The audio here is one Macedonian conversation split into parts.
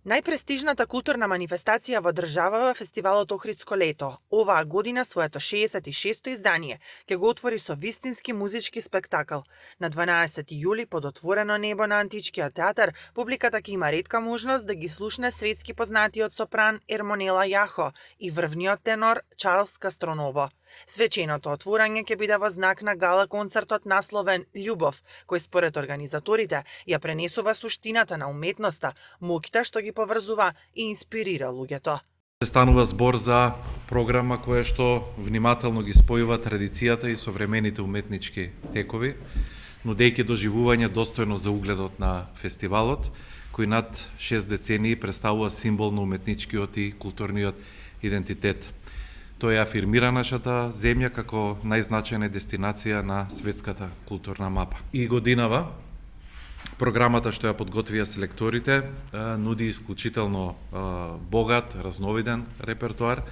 Најпрестижната културна манифестација во државава фестивалот Охридско лето, оваа година своето 66-то издание ќе го отвори со вистински музички спектакл. На 12 јули под отворено небо на Античкиот театар, публиката ќе има ретка можност да ги слушне светски познатиот сопран Ермонела Јахо и врвниот тенор Чарлс Кастроново. Свеченото отворање ќе биде во знак на гала концертот насловен Љубов, кој според организаторите ја пренесува суштината на уметноста, моќта што ги поврзува и инспирира луѓето. Станува збор за програма која што внимателно ги спојува традицијата и современите уметнички текови, нудејќи доживување достојно за угледот на фестивалот, кој над 6 децении представува символ на уметничкиот и културниот идентитет. Тој афирмира нашата земја како најзначајна дестинација на светската културна мапа. И годинава програмата што ја подготвија селекторите нуди исклучително богат, разновиден репертоар.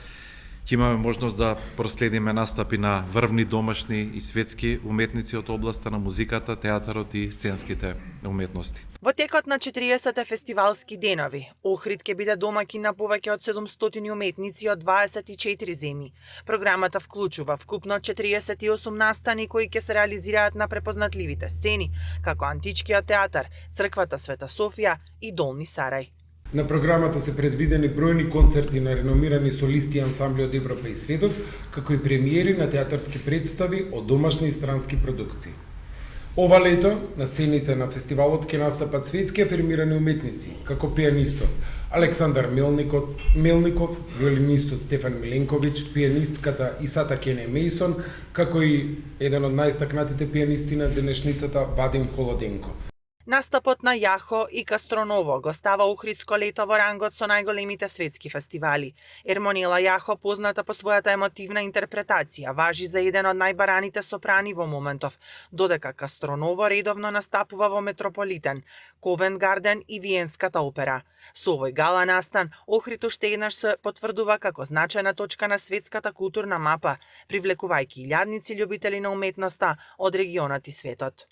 Ќе имаме можност да проследиме настапи на врвни домашни и светски уметници од областа на музиката, театарот и сценските уметности. Во текот на 40 фестивалски денови, Охрид ќе биде домаќин на повеќе од 700 уметници од 24 земји. Програмата вклучува вкупно 48 настани кои ќе се реализираат на препознатливите сцени, како Античкиот театар, Црквата Света Софија и Долни Сарај. На програмата се предвидени бројни концерти на реномирани солисти и ансамбли од Европа и светот, како и премиери на театарски представи од домашни и странски продукции. Ова лето на сцените на фестивалот ќе настапат светски афирмирани уметници, како пианистот Александар Мелников, виолинистот Стефан Миленковиќ, пианистката Исата Кене Мейсон, како и еден од најстакнатите пианисти на денешницата Вадим Холоденко. Настапот на Јахо и Кастроново го става Охридско лето во рангот со најголемите светски фестивали. Ермонела Јахо, позната по својата емотивна интерпретација, важи за еден од најбараните сопрани во моментов, додека Кастроново редовно настапува во Метрополитен, Ковент Гарден и Виенската опера. Со овој гала настан, Охрид уште еднаш се потврдува како значајна точка на светската културна мапа, привлекувајќи илјадници љубители на уметноста од регионот и светот.